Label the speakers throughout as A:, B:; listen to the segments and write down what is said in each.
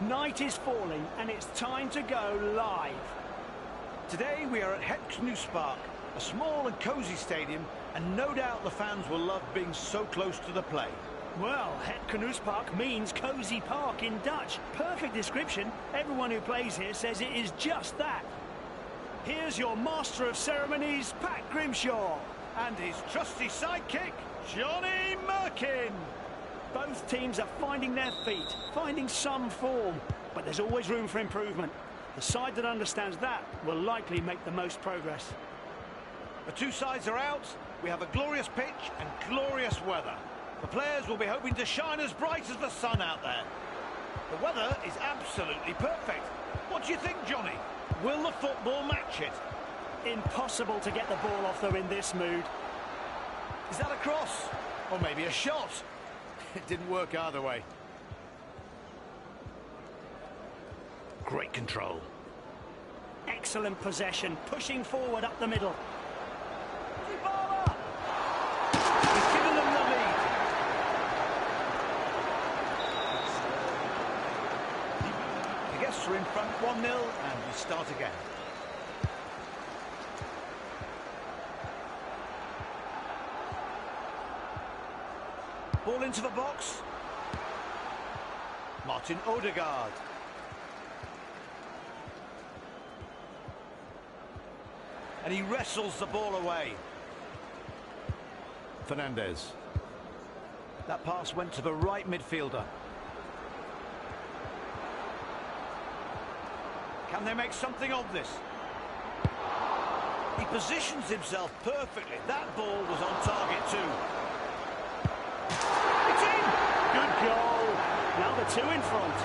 A: Night is falling and it's time to go live.
B: Today we are at Het Knoespark, a small and cosy stadium, and no doubt the fans will love being so close to the play.
A: Well, Het Knoespark means cosy park in Dutch. Perfect description. Everyone who plays here says it is just that. Here's your master of ceremonies, Pat Grimshaw.
B: And his trusty sidekick, Johnny Merkin.
A: Both teams are finding their feet, finding some form, but there's always room for improvement. The side that understands that will likely make the most progress.
B: The two sides are out. We have a glorious pitch and glorious weather. The players will be hoping to shine as bright as the sun out there. The weather is absolutely perfect. What do you think, Johnny? Will the football match it?
A: Impossible to get the ball off though in this mood.
B: Is that a cross? Or maybe a shot? It didn't work either way. Great control.
A: Excellent possession, pushing forward up the middle.
B: He's given them the lead. The guests are in front 1-0 and we start again. Ball into the box. Martin Odegaard. And he wrestles the ball away. Fernandez. That pass went to the right midfielder. Can they make something of this? He positions himself perfectly. That ball was on target too. It's in!
A: Good goal. Now the two in front.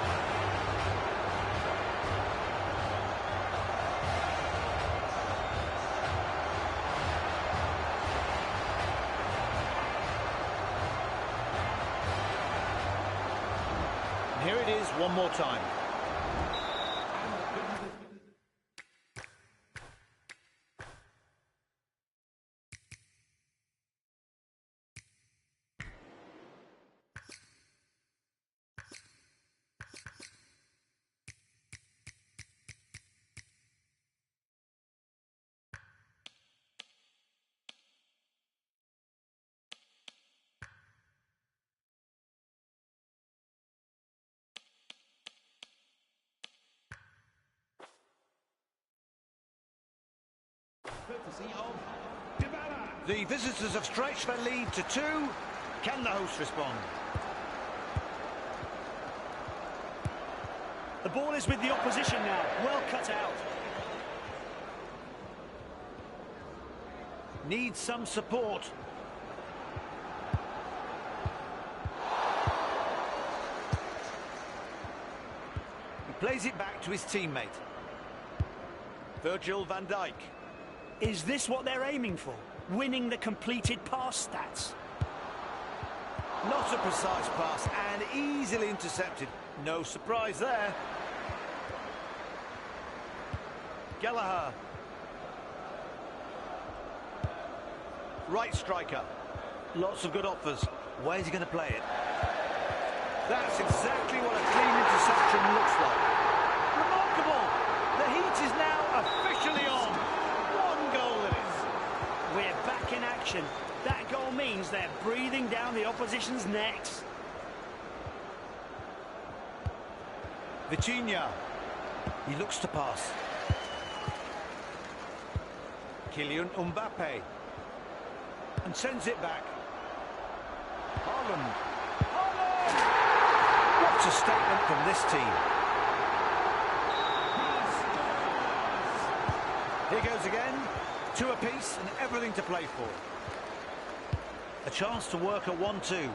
B: Here it is one more time. The visitors have stretched their lead to 2. Can the hosts respond?
A: The ball is with the opposition now. Well cut out.
B: Needs some support. He plays it back to his teammate. Virgil van Dijk.
A: Is this what they're aiming for? Winning the completed pass stats?
B: Not a precise pass and easily intercepted. No surprise there. Gallagher. Right striker. Lots of good offers. Where's he going to play it? That's exactly what a clean interception looks like. Remarkable! The heat is now officially on. One goal it is.
A: We're back in action. That goal means they're breathing down the opposition's necks.
B: Vitinha. He looks to pass. Kylian Mbappe. And sends it back. Haaland. What a statement from this team. Here goes again. 2 apiece and everything to play for. A chance to work a 1-2.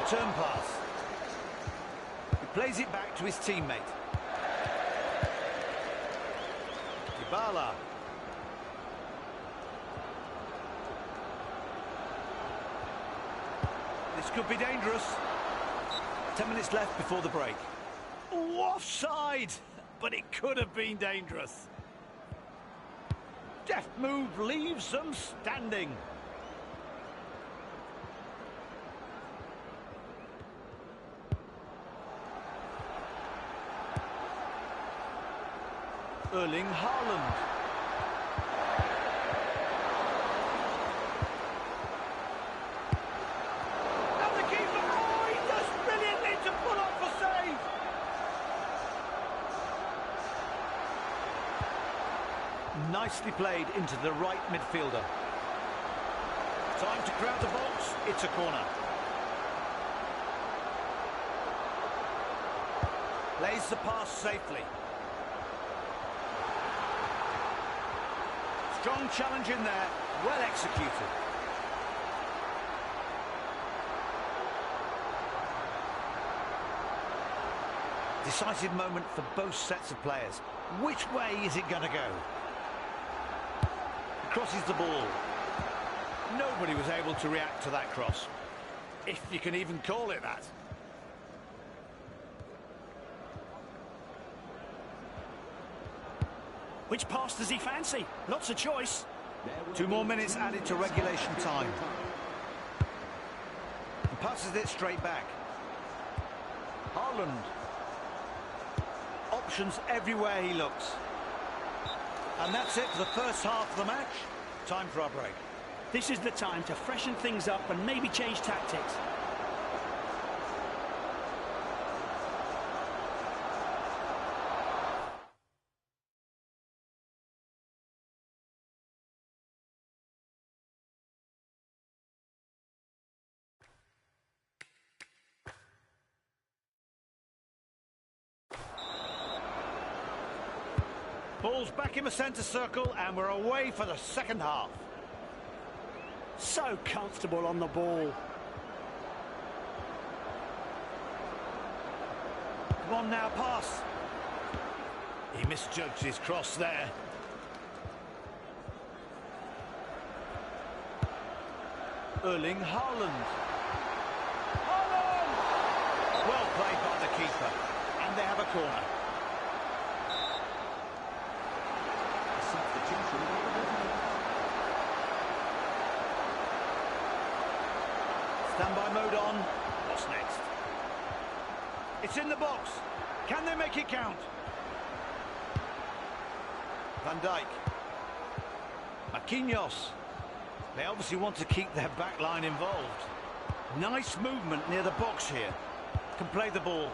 B: Return pass. He plays it back to his teammate. Dybala. This could be dangerous. 10 minutes left before the break. Offside! But it could have been dangerous. deft move leaves them standing. Erling Haaland. And the keeper, oh, he does brilliantly to pull off a save. Nicely played into the right midfielder. Time to crowd the box, it's a corner. Lays the pass safely. Strong challenge in there, well executed. Decisive moment for both sets of players. Which way is it going to go? He crosses the ball. Nobody was able to react to that cross, if you can even call it that.
A: Which pass does he fancy? Lots of choice.
B: 2 more minutes added to regulation time. And passes it straight back. Haaland. Options everywhere he looks. And that's it for the first half of the match. Time for our break.
A: This is the time to freshen things up and maybe change tactics.
B: Ball's back in the centre circle and we're away for the second half.
A: So comfortable on the ball.
B: Come on now, pass. He misjudged his cross there. Erling Haaland. Haaland! Well played by the keeper. And they have a corner. Standby mode on. What's next? It's in the box. Can they make it count? Van Dijk. Marquinhos. They obviously want to keep their back line involved. Nice movement near the box here. Can play the ball.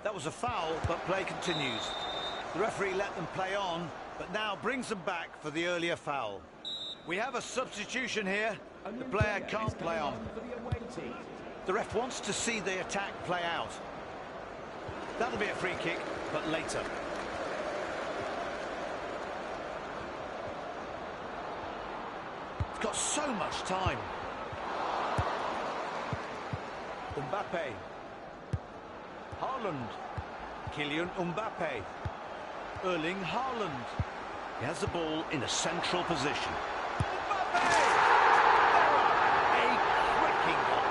B: That was a foul, but play continues. The referee let them play on, but now brings them back for the earlier foul. We have a substitution here. The player can't play on. The ref wants to see the attack play out. That'll be a free kick, but later. It's got so much time. Mbappe. Haaland. Kylian Mbappe. Erling Haaland. He has the ball in a central position. Mbappe! A cracking goal.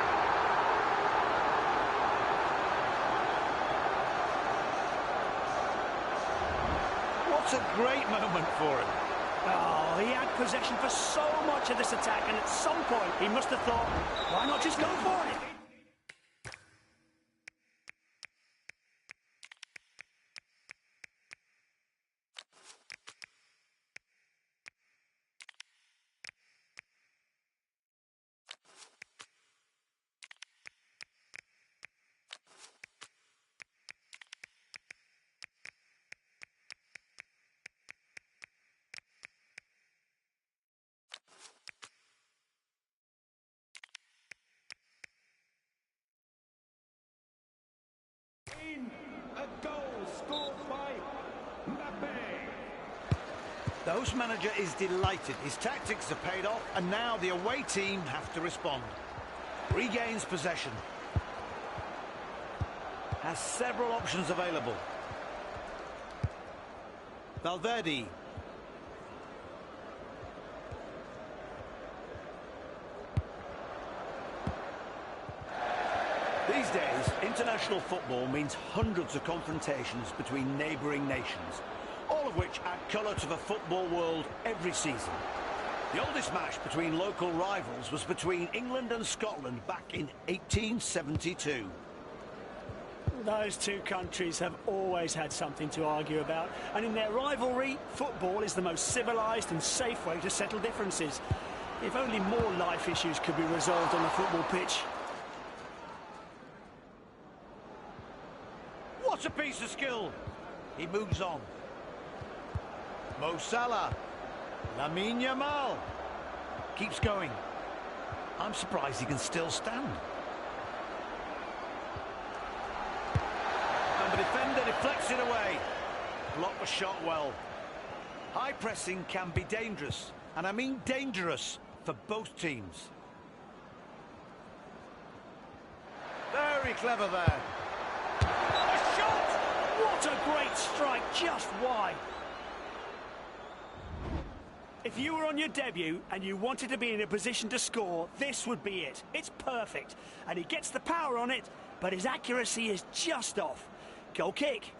B: What a great moment for him.
A: Oh, he had possession for so much of this attack, and at some point he must have thought, why not just go for it?
C: A goal scored by Mbappe.
B: The host manager is delighted. His tactics have paid off, and now the away team have to respond. Regains possession. Has several options available. Valverde. These days, international football means hundreds of confrontations between neighbouring nations. of which add colour to the football world every season. The oldest match between local rivals was between England and Scotland back in 1872.
A: Those two countries have always had something to argue about, and in their rivalry, football is the most civilised and safe way to settle differences. If only more life issues could be resolved on a football pitch.
B: What a piece of skill! He moves on. Mo Salah. Lamine Yamal. Keeps going. I'm surprised he can still stand. And the defender deflects it away. Blocked the shot well. High pressing can be dangerous, and I mean dangerous for both teams. Very clever there.
A: A shot! What a great strike, just wide. If you were on your debut and you wanted to be in a position to score, this would be it. It's perfect. And he gets the power on it, but his accuracy is just off. Goal kick.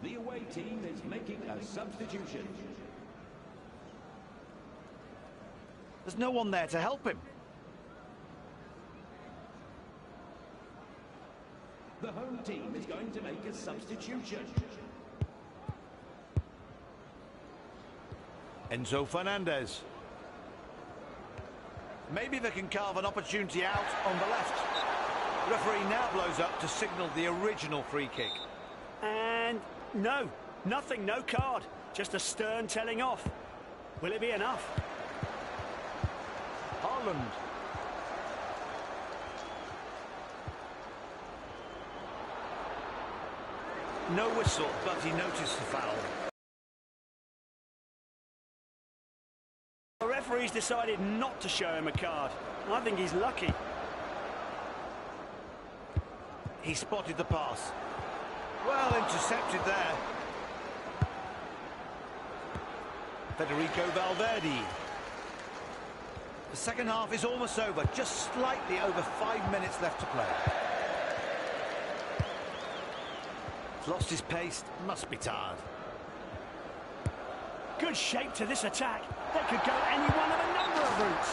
C: The away team is making a substitution.
B: There's no one there to help him.
C: The home team is going to make a substitution.
B: Enzo Fernandez. Maybe they can carve an opportunity out on the left. The referee now blows up to signal the original free kick.
A: And no, nothing, no card. Just a stern telling off. Will it be enough?
B: Holland. No whistle, but he noticed the foul.
A: The referee's decided not to show him a card. I think he's lucky.
B: He spotted the pass. Well intercepted there. Federico Valverde. The second half is almost over, just slightly over 5 minutes left to play. He's lost his pace, must be tired.
A: Good shape to this attack. That could go any one of a number of routes.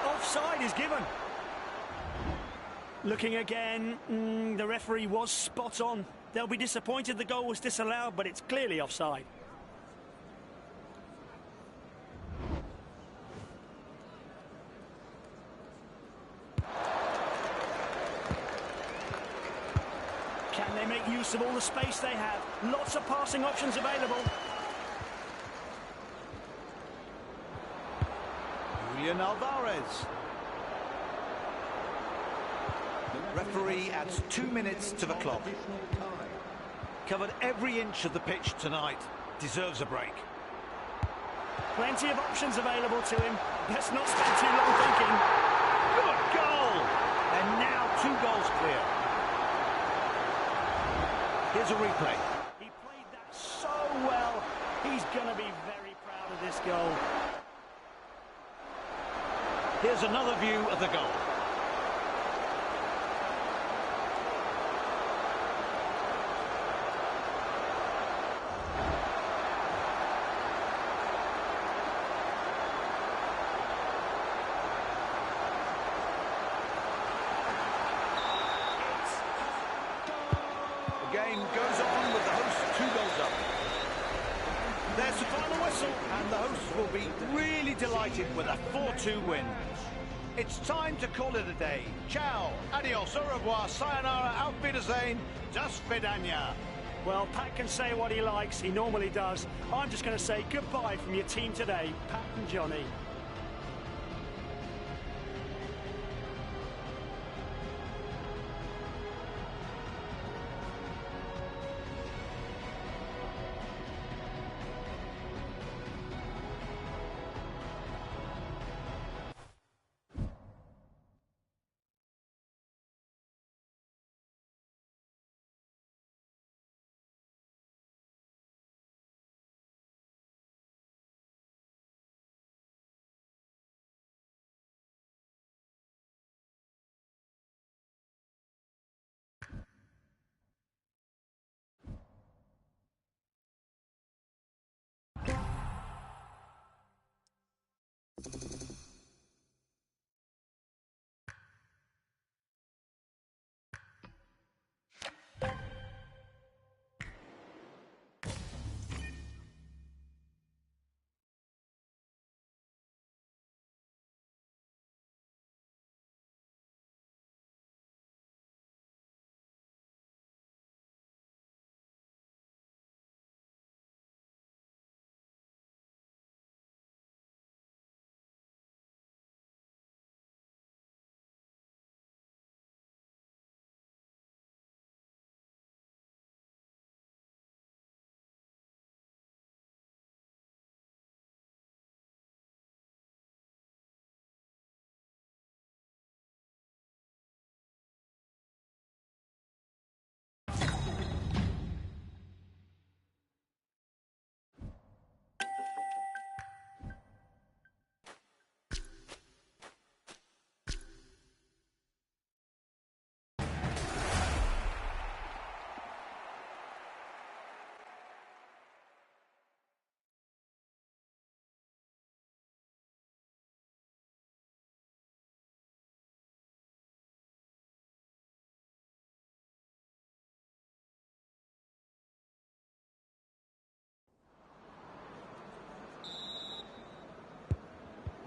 A: Offside is given. Looking again, the referee was spot on. They'll be disappointed the goal was disallowed, but it's clearly offside. Can they make use of all the space they have? Lots of passing options available.
B: Julian Alvarez. Referee adds 2 minutes to the clock. Covered every inch of the pitch tonight. Deserves a break.
A: Plenty of options available to him. Let's not spend too long thinking.
B: Good goal! And now 2 goals clear. Here's a replay.
A: He played that so well. He's going to be very proud of this goal.
B: Here's another view of the goal. Game goes on with the hosts 2 goals up. There's the final whistle, and the hosts will be really delighted with a 4-2 win. It's time to call it a day. Ciao, adios, au revoir, sayonara, auf Wiedersehen, das Vidania.
A: Well, Pat can say what he likes, he normally does. I'm just going to say goodbye from your team today, Pat and Johnny.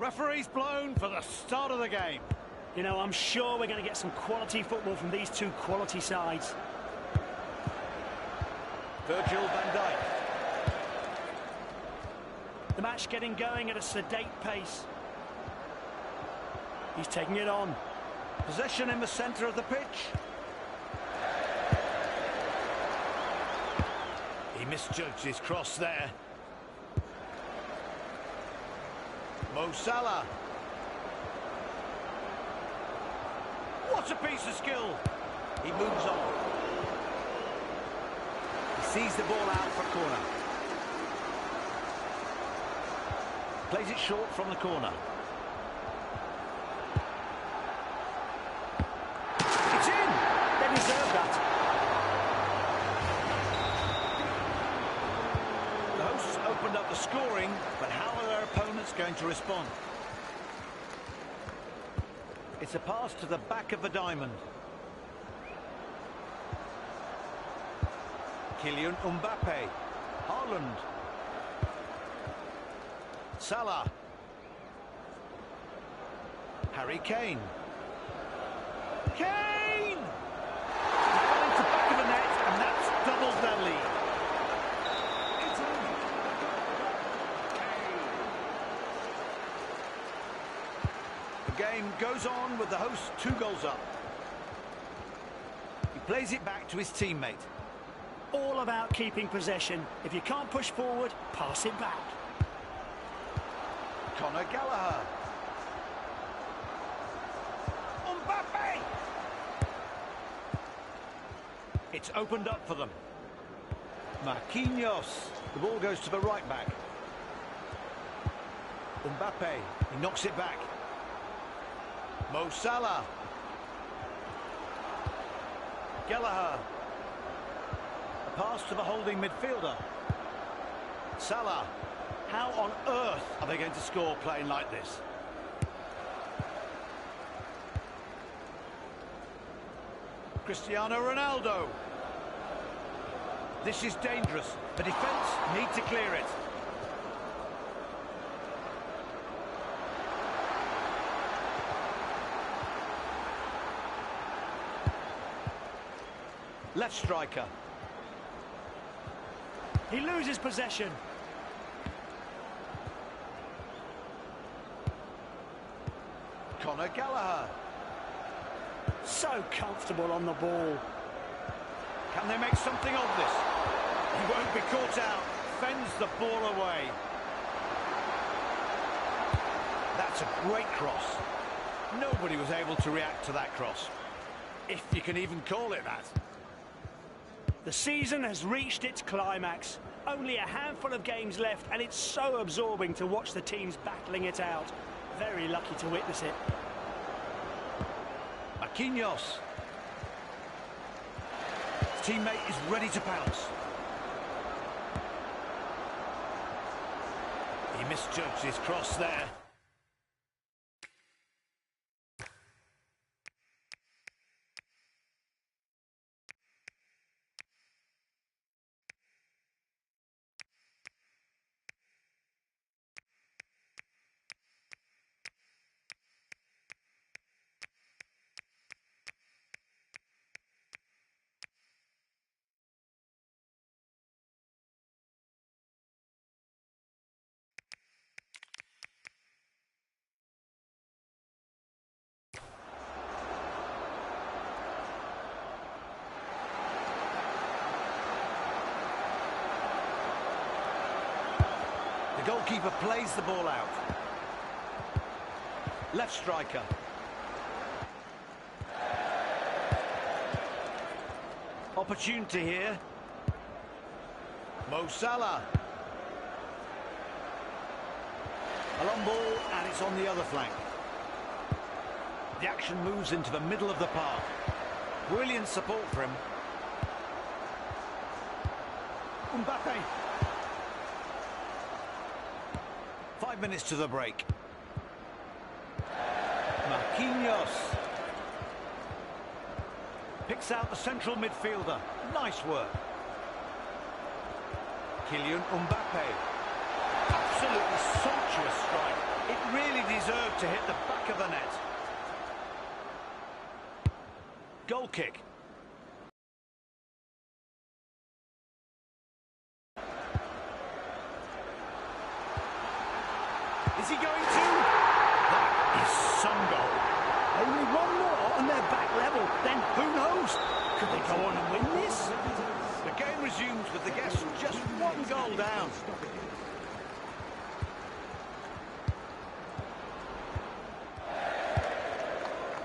B: Referee's blown for the start of the game.
A: You know, I'm sure we're going to get some quality football from these two quality sides.
B: Virgil van Dijk.
A: The match getting going at a sedate pace. He's taking it on.
B: Possession in the centre of the pitch. He misjudged his cross there. Mo Salah. What a piece of skill. He moves on. He sees the ball out for corner. Plays it short from the corner.
A: It's in! They deserve that.
B: The hosts opened up the scoring, but how are their opponents going to respond? It's a pass to the back of the diamond. Kylian Mbappe. Haaland. Salah. Harry Kane. Kane! He finds the back of the net, and that's doubled their lead. The game goes on with the hosts 2 goals up. He plays it back to his teammate.
A: All about keeping possession. If you can't push forward, pass it back.
B: Conor Gallagher. Mbappe! It's opened up for them. Marquinhos. The ball goes to the right back. Mbappe. He knocks it back. Mo Salah. Gallagher. A pass to the holding midfielder. Salah. How on earth are they going to score playing like this? Cristiano Ronaldo. This is dangerous. The defence need to clear it. Left striker.
A: He loses possession.
B: Conor Gallagher.
A: So comfortable on the ball.
B: Can they make something of this? He won't be caught out. Fends the ball away. That's a great cross. Nobody was able to react to that cross, if you can even call it that.
A: The season has reached its climax. Only a handful of games left, and it's so absorbing to watch the teams battling it out. Very lucky to witness it.
B: Marquinhos. His teammate is ready to pounce. He misjudged his cross there. The goalkeeper plays the ball out. Left striker. Opportunity here. Mo Salah. A long ball, and it's on the other flank. The action moves into the middle of the park. Brilliant support for him. Mbappe. 5 minutes to the break. Marquinhos. Picks out the central midfielder. Nice work. Kylian Mbappe. Absolutely sumptuous strike. It really deserved to hit the back of the net. Goal kick. Is he going to? That is some goal.
A: Only one more and they're back level. Then who knows? Could they go on and win this?
B: The game resumes with the guests just one goal down.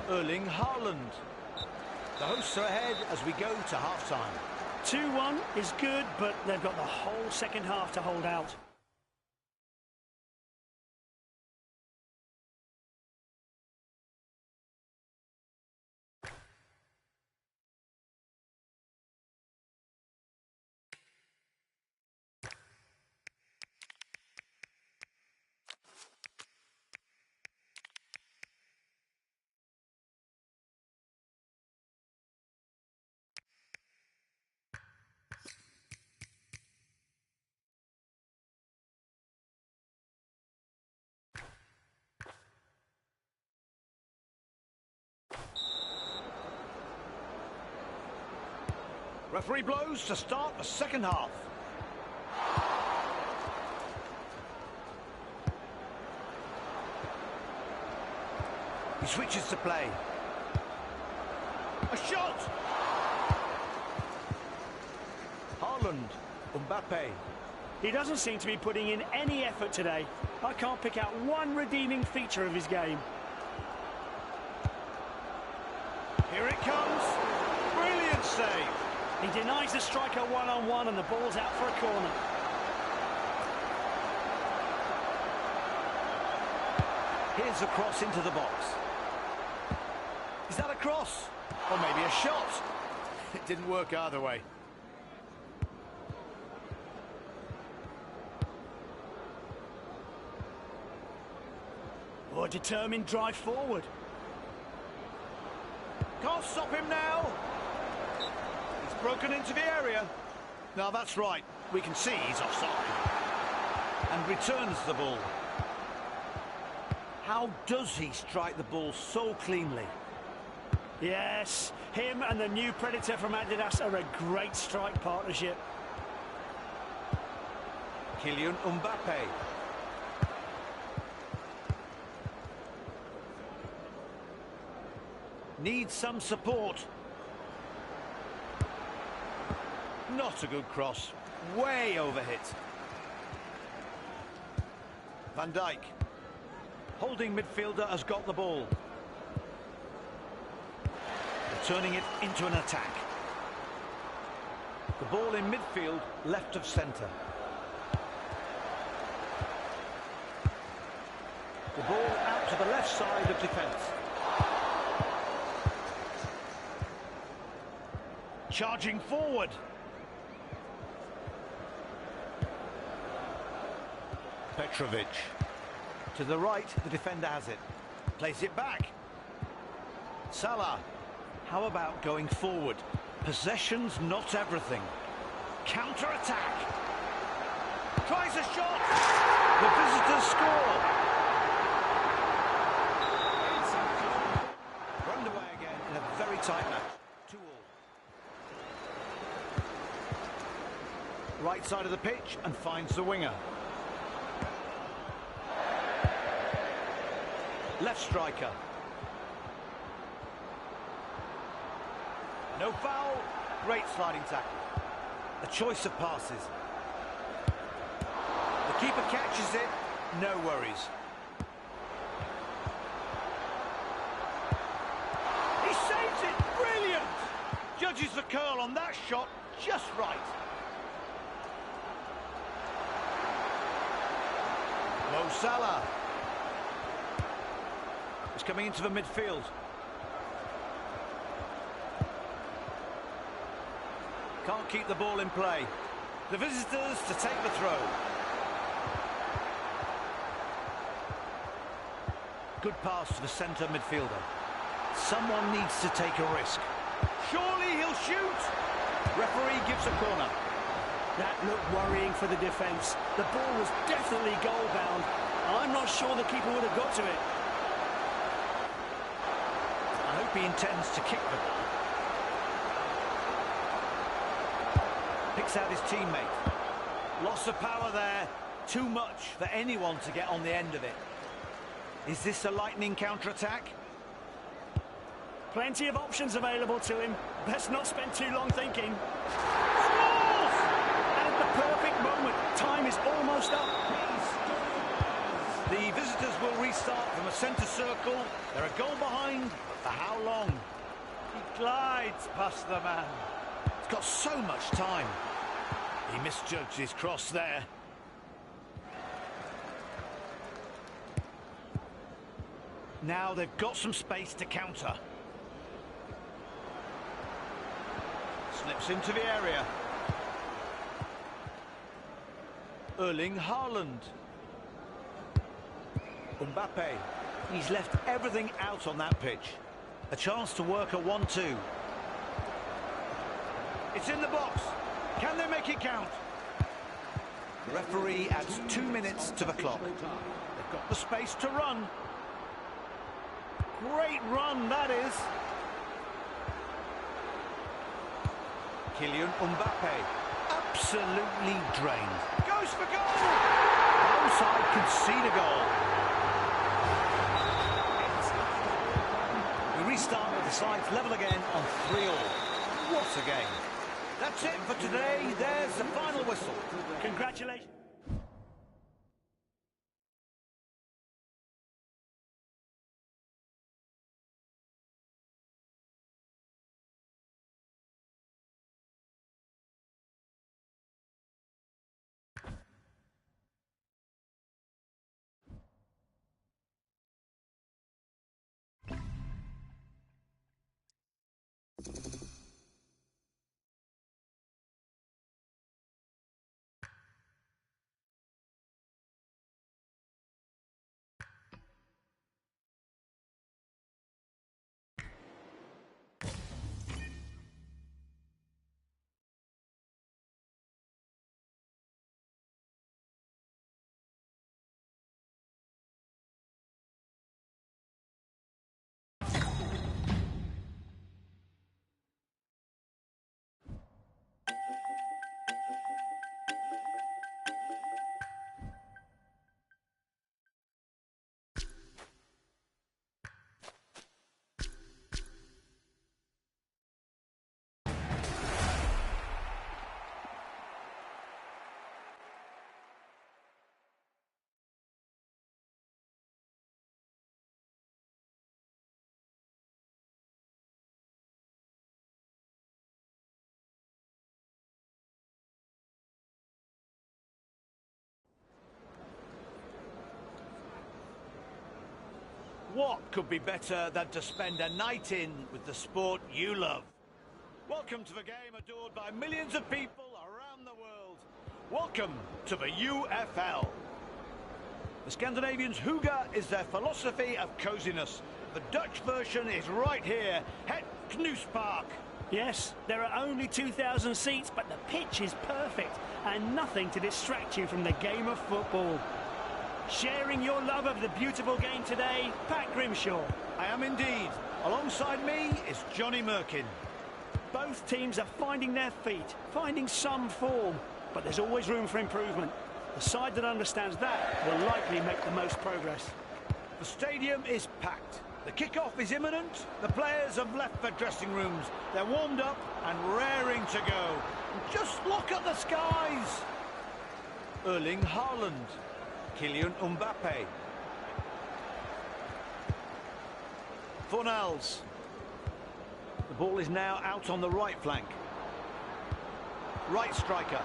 B: Erling Haaland. The hosts are ahead as we go to half-time.
A: 2-1 is good, but they've got the whole second half to hold out.
B: Referee blows to start the second half. He switches to play. A shot! Haaland, Mbappe.
A: He doesn't seem to be putting in any effort today. I can't pick out one redeeming feature of his game.
B: Here it comes. Brilliant save.
A: He denies the striker one-on-one and the ball's out for a corner.
B: Here's a cross into the box. Is that a cross? Or maybe a shot? It didn't work either way.
A: Or a determined drive forward.
B: Can't stop him now. He's broken into the area. Now that's right. We can see he's offside. And returns the ball. How does he strike the ball so cleanly?
A: Yes, him and the new Predator from Adidas are a great strike partnership.
B: Kylian Mbappe. Needs some support. Not a good cross. Way overhit. Van Dijk. Holding midfielder has got the ball. Turning it into an attack. The ball in midfield, left of centre. The ball out to the left side of defence. Charging forward. Petrovic. To the right, the defender has it. Plays it back. Salah. How about going forward? Possession's not everything. Counter-attack. Tries a shot. The visitors score. Run away again in a very tight match. 2-2. Right side of the pitch and finds the winger. Left striker. No foul. Great sliding tackle. A choice of passes. The keeper catches it. No worries. He saves it. Brilliant. Judges the curl on that shot just right. Mo Salah. It's coming into the midfield. Can't keep the ball in play. The visitors to take the throw. Good pass to the centre midfielder. Someone needs to take a risk. Surely he'll shoot. Referee gives a corner.
A: That looked worrying for the defence. The ball was definitely goal-bound. I'm not sure the keeper would have got to it.
B: I hope he intends to kick the ball. Picks out his teammate. Loss of power there. Too much for anyone to get on the end of it. Is this a lightning counter-attack?
A: Plenty of options available to him. Let's not spend too long thinking.
B: Scores!
A: And at the perfect moment. Time is almost up.
B: The visitors will restart from a centre circle. They're a goal behind, but for how long? He glides past the man. He's got so much time. He misjudged his cross there. Now they've got some space to counter. Slips into the area. Erling Haaland. Mbappe. He's left everything out on that pitch. A chance to work a 1-2. It's in the box. Can they make it count? The referee adds 2 minutes to the clock. They've got the space to run. Great run, that is. Kylian Mbappe. Absolutely drained. Goes for goal! Both sides concede a goal. We restart with the sides level again on 3-3. What a game. That's it for today. There's the final whistle.
A: Congratulations.
B: What could be better than to spend a night in with the sport you love? Welcome to the game adored by millions of people around the world. Welcome to the UFL. The Scandinavians' hygge is their philosophy of coziness. The Dutch version is right here, Het Knoespark.
A: Yes, there are only 2,000 seats, but the pitch is perfect and nothing to distract you from the game of football. Sharing your love of the beautiful game today, Pat Grimshaw.
B: I am indeed. Alongside me is Johnny Merkin.
A: Both teams are finding their feet, finding some form, but there's always room for improvement. The side that understands that will likely make the most progress.
B: The stadium is packed. The kick-off is imminent. The players have left their dressing rooms. They're warmed up and raring to go. And just look at the skies. Erling Haaland. Kylian Mbappe. Fornals. The ball is now out on the right flank. Right striker.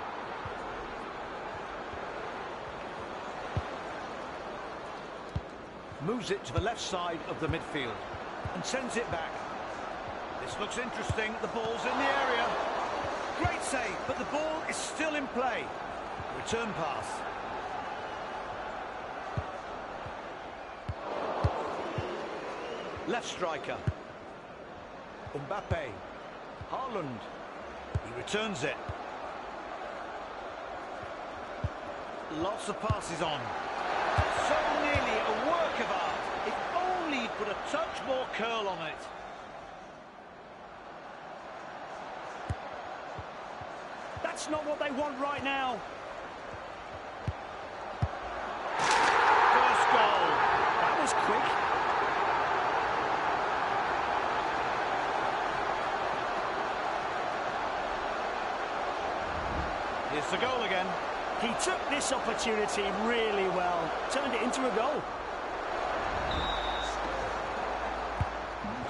B: Moves it to the left side of the midfield and sends it back. This looks interesting. The ball's in the area. Great save, but the ball is still in play. Return pass. Left striker. Mbappe. Haaland. He returns it. Lots of passes on. So nearly a work of art. If only he'd put a touch more curl on it.
A: That's not what they want right now.
B: First goal.
A: That was quick.
B: Here's the goal again.
A: He took this opportunity really well, turned it into a goal.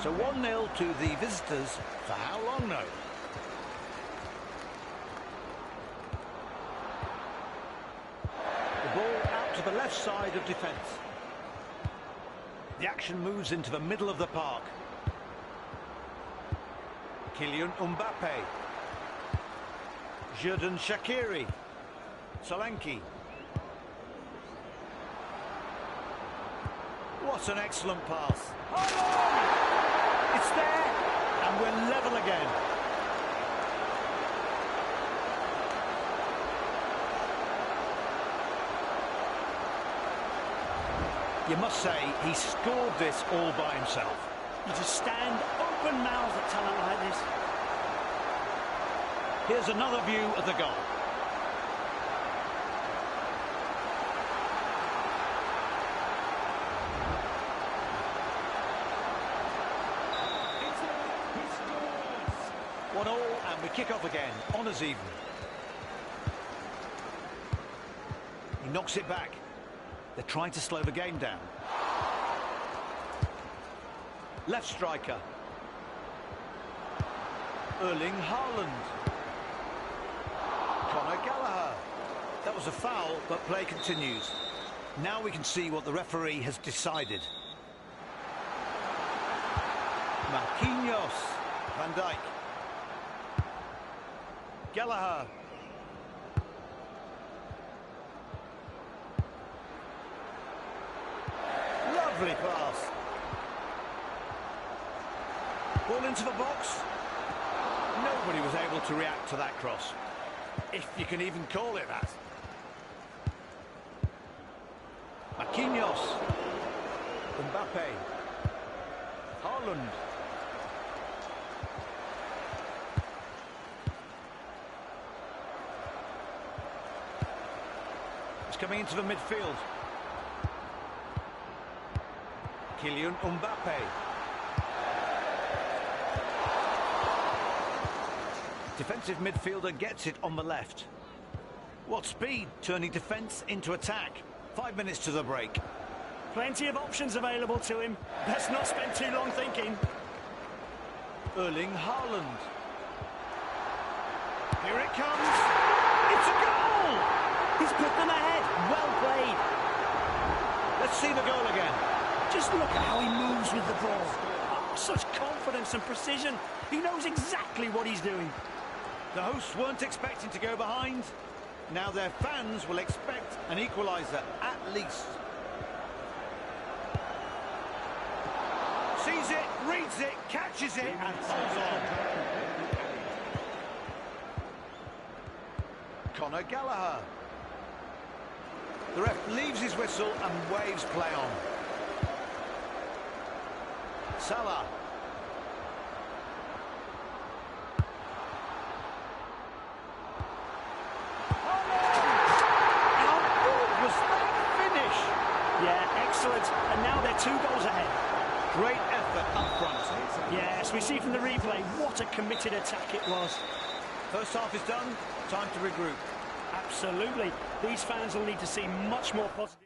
B: So 1-0 to the visitors. For how long now? The ball out to the left side of defence. The action moves into the middle of the park. Kylian Mbappe. Xherdan Shaqiri. Solanke. What an excellent pass. Oh! It's there, and we're level again. You must say, he scored this all by himself.
A: You just stand open-mouthed at talent like this.
B: Here's another view of the goal. One all, and we kick off again. Honours even. He knocks it back. They're trying to slow the game down. Left striker. Erling Haaland. Conor Gallagher. That was a foul, but play continues. Now we can see what the referee has decided. Marquinhos. Van Dijk. Gallagher. Lovely pass. Ball into the box. Nobody was able to react to that cross, if you can even call it that. Marquinhos. Mbappe. Haaland. It's coming into the midfield. Kylian Mbappe. Defensive midfielder gets it on the left. What speed, turning defence into attack. 5 minutes to the break.
A: Plenty of options available to him. Let's not spend too long thinking.
B: Erling Haaland. Here it comes. It's a goal!
A: He's put them ahead. Well played.
B: Let's see the goal again.
A: Just look at how he moves with the ball. Oh, such confidence and precision. He knows exactly what he's doing.
B: The hosts weren't expecting to go behind. Now their fans will expect an equaliser, at least. Sees it, reads it, catches it, and holds on. Conor Gallagher. The ref leaves his whistle and waves play on. Salah. How good was that finish?
A: Yeah, excellent. And now they're 2 goals ahead.
B: Great effort up front.
A: Yes, we see from the replay what a committed attack it was.
B: First half is done, time to regroup.
A: Absolutely. These fans will need to see much more positive.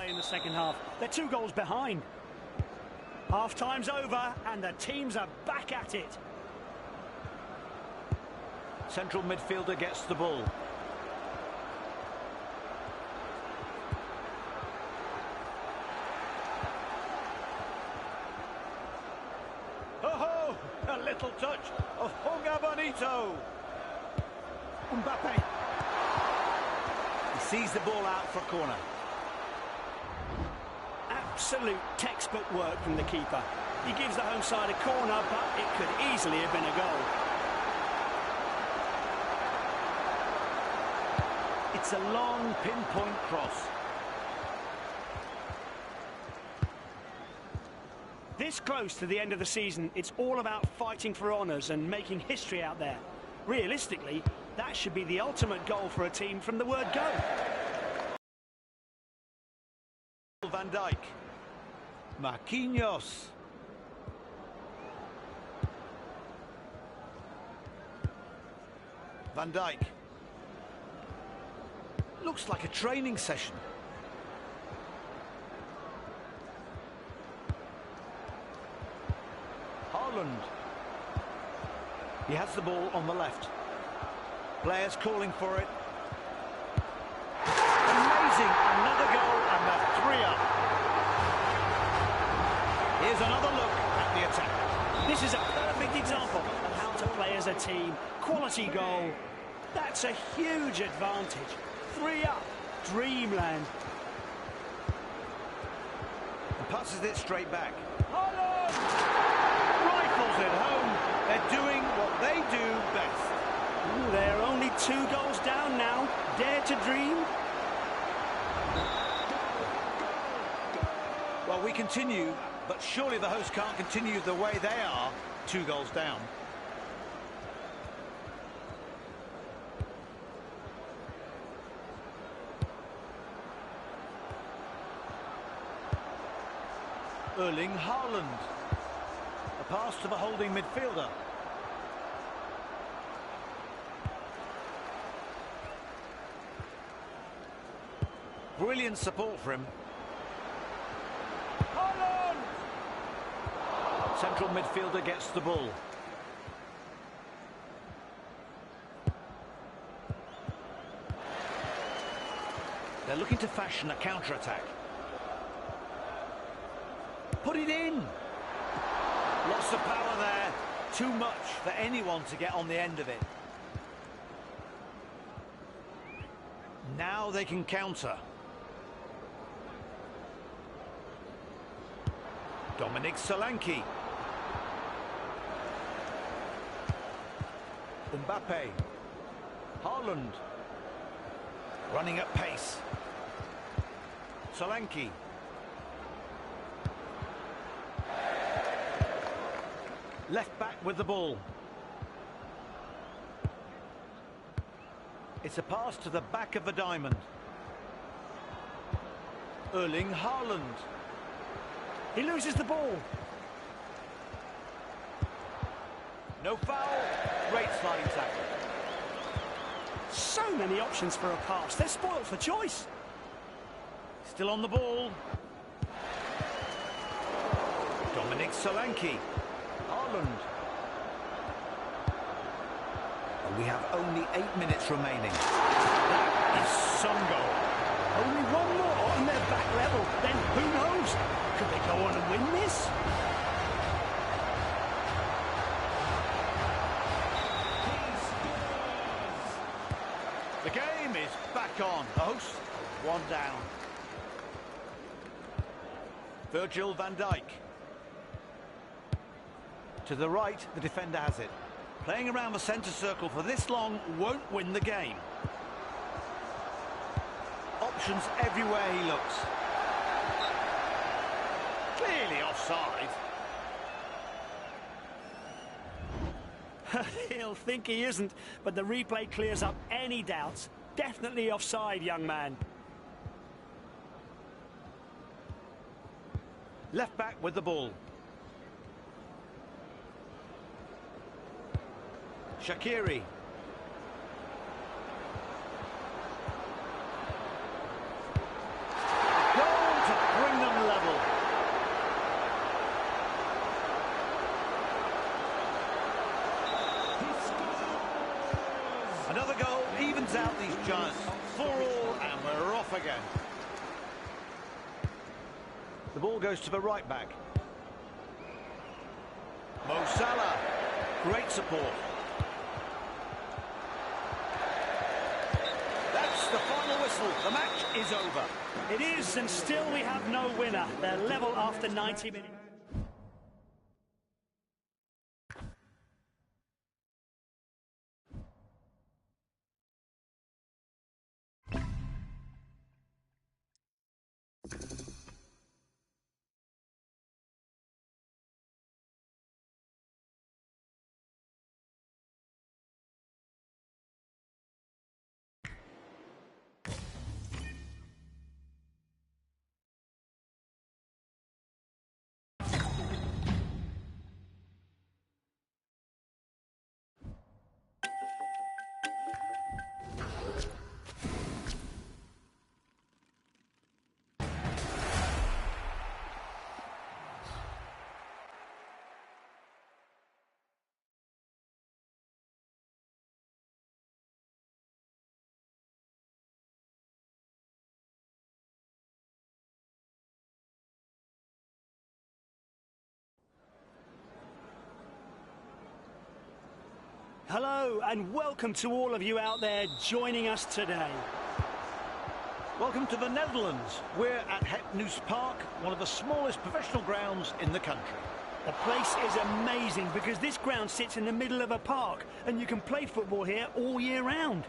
A: In the second half. They're 2 goals behind. Half-time's over and the teams are back at it.
B: Central midfielder gets the ball. Oh, a little touch of Honga Bonito. Mbappe. He sees the ball out for a corner.
A: Absolute textbook work from the keeper. He gives the home side a corner, but it could easily have been a goal.
B: It's a long pinpoint cross.
A: This close to the end of the season, it's all about fighting for honours and making history out there. Realistically, that should be the ultimate goal for a team from the word go.
B: Van Dijk. Marquinhos. Van Dijk. Looks like a training session. Haaland. He has the ball on the left. Players calling for it. Amazing, another goal and they're 3 up. Here's another look at the attack.
A: This is a perfect example of how to play as a team. Quality goal. That's a huge advantage. 3 up. Dreamland.
B: And passes it straight back. Haaland! Rifles it home. They're doing what they do best.
A: Ooh, they're only 2 goals down now. Dare to dream?
B: Well, we continue, but surely the hosts can't continue the way they are, 2 goals down. Erling Haaland. A pass to the holding midfielder. Brilliant support for him. Haaland! Central midfielder gets the ball. They're looking to fashion a counter-attack. Put it in! Lots of power there. Too much for anyone to get on the end of it. Now they can counter. Dominic Solanke. Mbappe. Haaland. Running at pace. Solanke. Left back with the ball. It's a pass to the back of the diamond. Erling Haaland.
A: He loses the ball.
B: No foul. Great sliding tackle.
A: So many options for a pass. They're spoilt for choice.
B: Still on the ball. Dominic Solanke. Ireland. And we have only 8 minutes remaining. That is some goal.
A: Only one more and they're back level. Then who knows? Could they go on and win this?
B: The game is back on. Host, one down. Virgil van Dijk. To the right, the defender has it. Playing around the centre circle for this long won't win the game. Options everywhere he looks. Clearly offside.
A: He'll think he isn't, but the replay clears up any doubts. Definitely offside, young man.
B: Left back with the ball. Shaqiri. Goal to bring them level. Another goal evens out these giants. 4-4 and we're off again. The ball goes to the right back. Mo Salah. Great support. That's the final whistle. The match is over.
A: It is, and still we have no winner. They're level after 90 minutes. Hello and welcome to all of you out there joining us today.
B: Welcome to the Netherlands. We're at Het Nieuws Park, one of the smallest professional grounds in the country.
A: The place is amazing because this ground sits in the middle of a park and you can play football here all year round.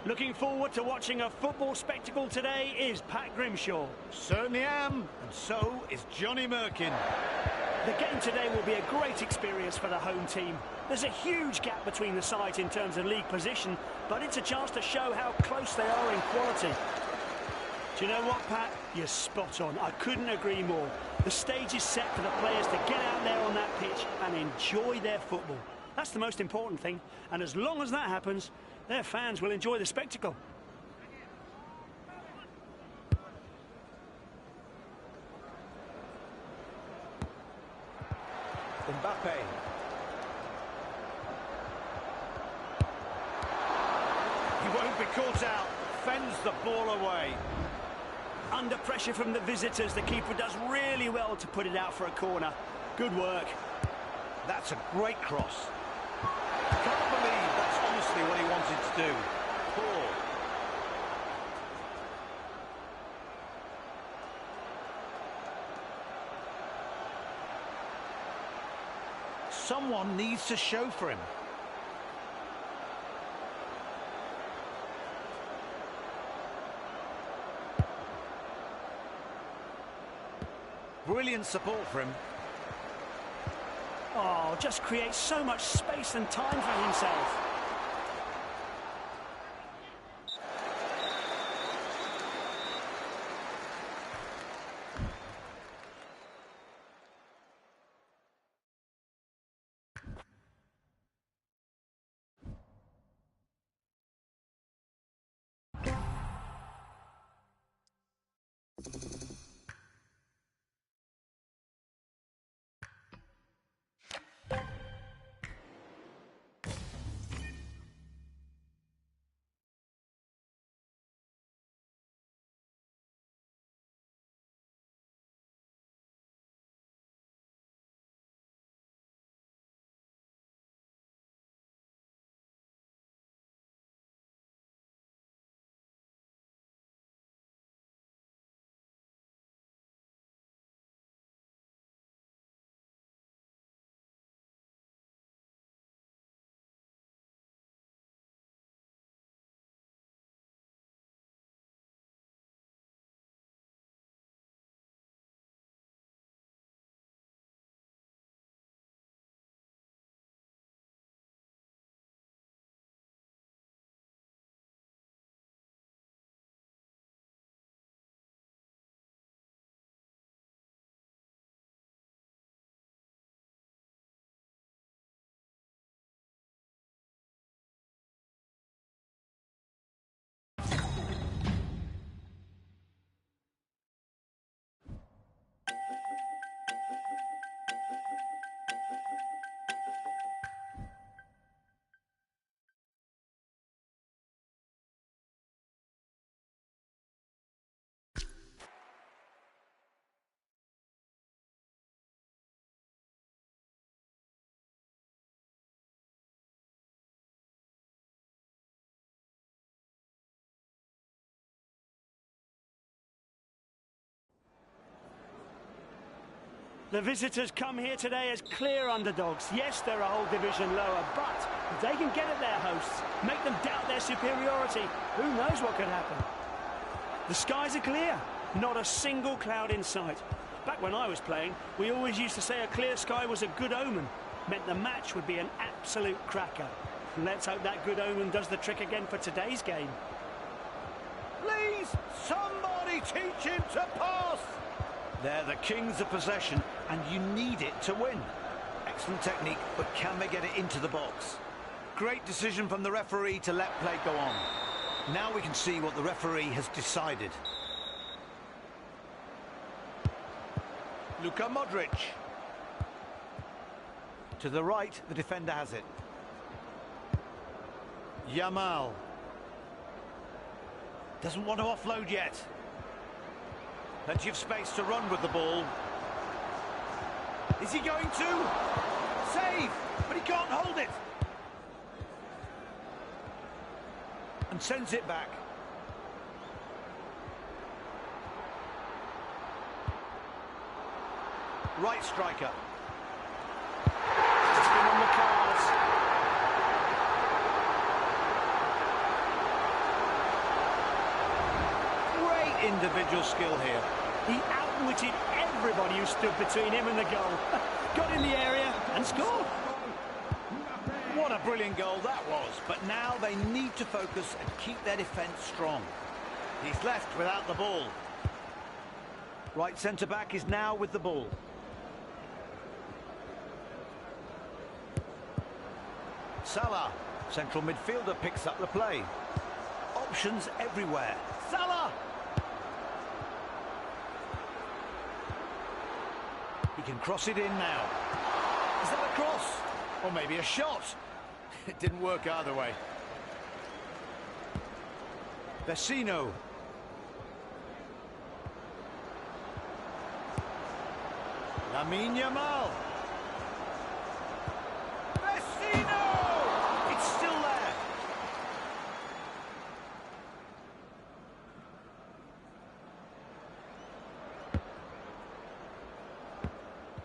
A: Looking forward to watching a football spectacle today is Pat Grimshaw.
B: Certainly am, and so is Johnny Merkin.
A: The game today will be a great experience for the home team. There's a huge gap between the sides in terms of league position, but it's a chance to show how close they are in quality. Do you know what, Pat? You're spot on. I couldn't agree more. The stage is set for the players to get out there on that pitch and enjoy their football. That's the most important thing, and as long as that happens, their fans will enjoy the spectacle.
B: Mbappe. He won't be caught out. Fends the ball away.
A: Under pressure from the visitors, the keeper does really well to put it out for a corner. Good work.
B: That's a great cross. Can't believe that's honestly what he wanted to do. Poor. Someone needs to show for him. Brilliant support for him.
A: Oh, just creates so much space and time for himself. The visitors come here today as clear underdogs. Yes, they're a whole division lower, but if they can get at their hosts, make them doubt their superiority, who knows what could happen? The skies are clear, not a single cloud in sight. Back when I was playing, we always used to say a clear sky was a good omen, meant the match would be an absolute cracker. Let's hope that good omen does the trick again for today's game.
B: Please, somebody teach him to pass! They're the kings of possession, and you need it to win. Excellent technique, but can they get it into the box? Great decision from the referee to let play go on. Now we can see what the referee has decided. Luka Modric. To the right, the defender has it. Yamal. Doesn't want to offload yet. Plenty of space to run with the ball. Is he going to? Save! But he can't hold it. And sends it back. Right striker. It's been on the cards. Great individual skill here.
A: He outwitted everybody who stood between him and the goal. Got in the area and scored.
B: What a brilliant goal that was. But now they need to focus and keep their defence strong. He's left without the ball. Right centre-back is now with the ball. Salah, central midfielder, picks up the play. Options everywhere. Salah! He can cross it in now. Is that a cross? Or maybe a shot? It didn't work either way. Vecino. Lamine Yamal. Vecino! It's still there.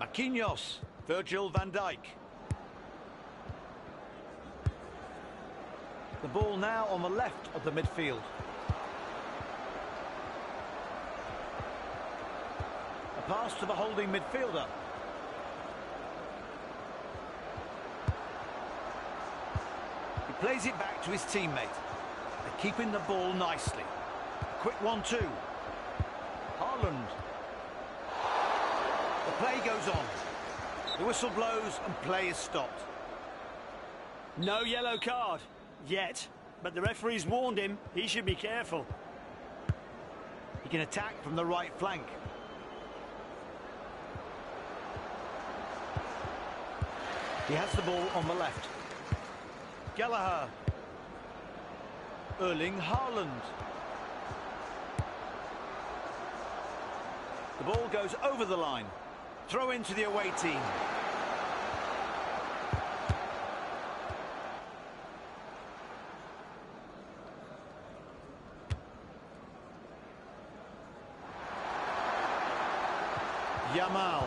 B: Marquinhos. Virgil van Dijk. The ball now on the left of the midfield. A pass to the holding midfielder. He plays it back to his teammate. They're keeping the ball nicely. Quick 1-2. Haaland. The play goes on. The whistle blows and play is stopped.
A: No yellow card. Yet, but the referee's warned him, he should be careful.
B: He can attack from the right flank. He has the ball on the left. Gallagher. Erling Haaland. The ball goes over the line. Throw into the away team. Yamal.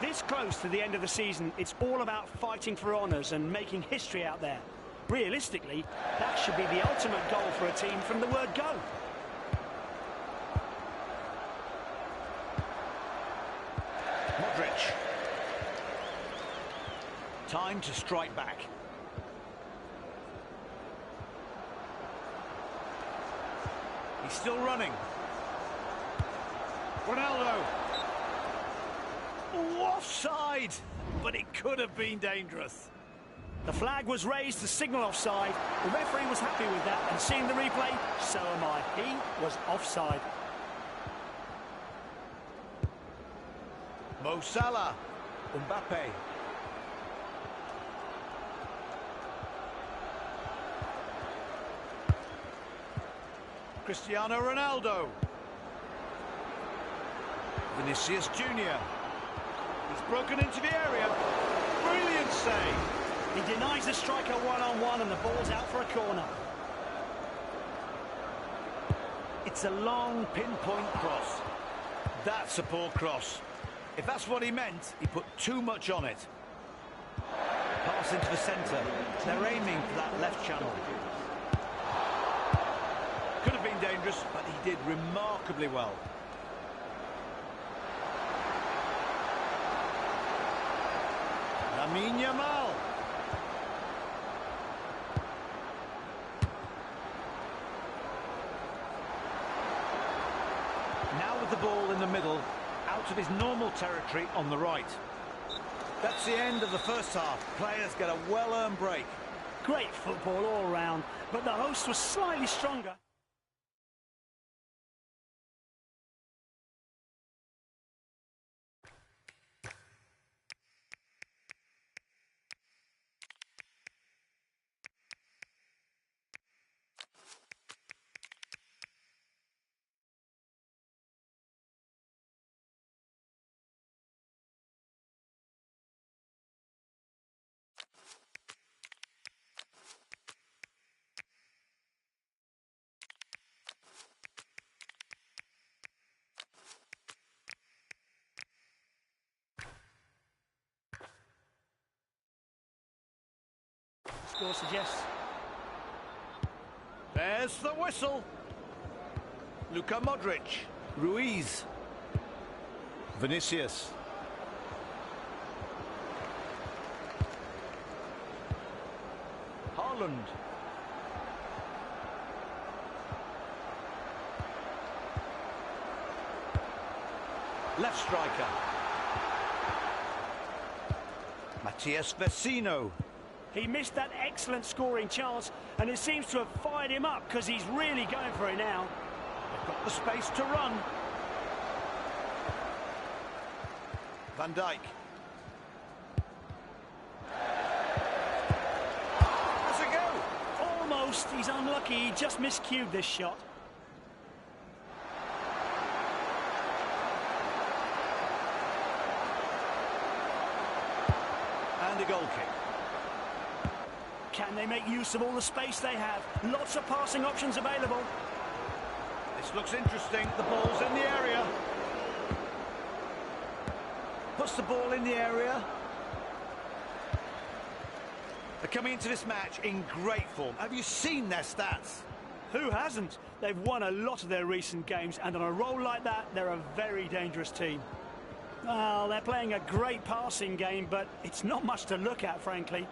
A: This close to the end of the season, it's all about fighting for honours and making history out there. Realistically, that should be the ultimate goal for a team from the word go.
B: Modric. Time to strike back. He's still running. Ronaldo. Offside, but it could have been dangerous.
A: The flag was raised to signal offside. The referee was happy with that, and seeing the replay, so am I. He was offside.
B: Mo Salah. Mbappe. Cristiano Ronaldo. Vinicius Junior. He's broken into the area. Brilliant save.
A: He denies the striker one-on-one and the ball's out for a corner.
B: It's a long pinpoint cross. That's a poor cross. If that's what he meant, he put too much on it. Pass into the centre. They're aiming for that left channel. Could have been dangerous, but he did remarkably well. Lamine Yamal. Now with the ball in the middle, out of his normal territory on the right. That's the end of the first half. Players get a well-earned break.
A: Great football all round, but the host was slightly stronger. Score suggests.
B: There's the whistle. Luka Modric. Ruiz. Vinicius. Haaland. Left striker. Matías Vecino.
A: He missed that excellent scoring chance, and it seems to have fired him up because he's really going for it now.
B: They've got the space to run. Van Dijk. Has a go.
A: Almost. He's unlucky. He just miscued this shot.
B: And a goal kick.
A: Can they make use of all the space they have? Lots of passing options available.
B: This looks interesting. The ball's in the area. Puts the ball in the area. They're coming into this match in great form. Have you seen their stats?
A: Who hasn't? They've won a lot of their recent games, and on a roll like that, they're a very dangerous team. Well, they're playing a great passing game, but it's not much to look at, frankly.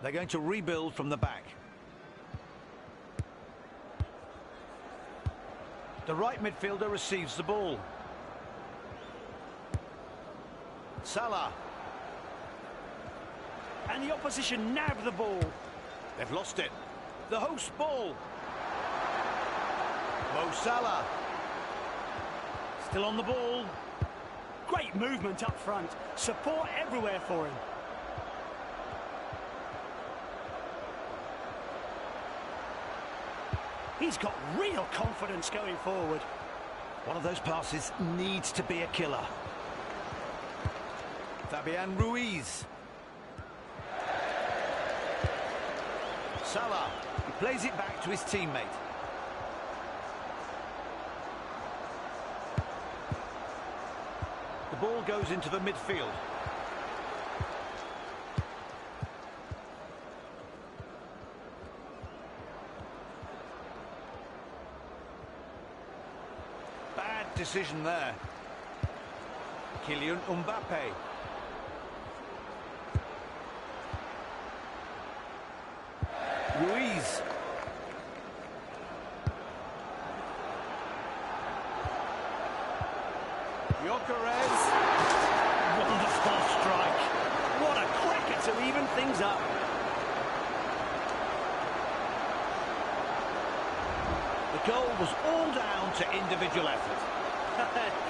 B: They're going to rebuild from the back. The right midfielder receives the ball. Salah.
A: And the opposition nab the ball.
B: They've lost it. The host ball. Mo Salah. Still on the ball.
A: Great movement up front. Support everywhere for him. He's got real confidence going forward.
B: One of those passes needs to be a killer. Fabian Ruiz. Salah. He plays it back to his teammate. The ball goes into the midfield. Bad decision there. Kylian Mbappe. Ruiz. Gyökeres.
A: Wonderful strike. What a cracker to even things up.
B: The goal was all down to individual effort.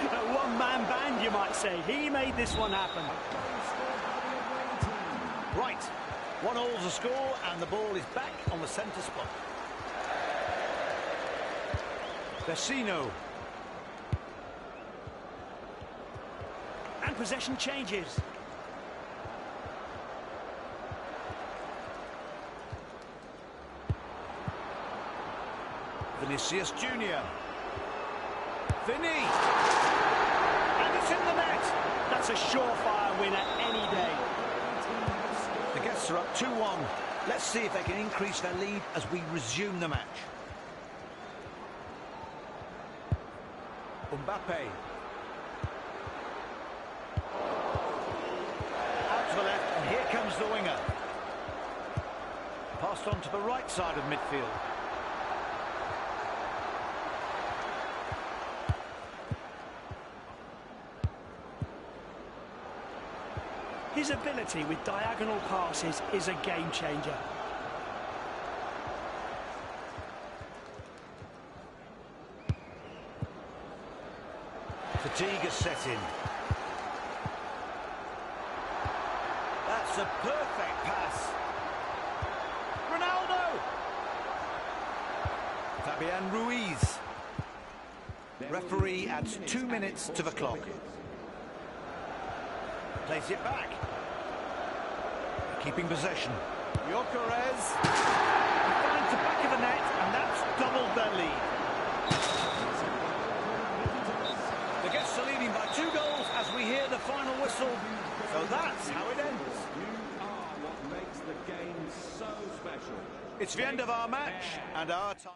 A: A one-man band, you might say. He made this one happen.
B: Right. 1-1's the score, and the ball is back on the centre spot. Vecino.
A: And possession changes.
B: Vinicius Junior. Vinny. And it's in the net.
A: That's a surefire winner any day.
B: The guests are up 2-1. Let's see if they can increase their lead as we resume the match. Mbappe. Out to the left, and here comes the winger. Passed on to the right side of midfield.
A: His ability with diagonal passes is a game changer.
B: Fatigue has set in. That's a perfect pass. Ronaldo! Fabian Ruiz. Referee adds 2 minutes to the clock. Plays it back. Keeping possession. Gyökeres. He finds the back of the net, and that's doubled their lead. The guests are leading by 2 goals as we hear the final whistle. So that's how it ends.
C: You are what makes the game so special.
B: It's the end of our match and our time.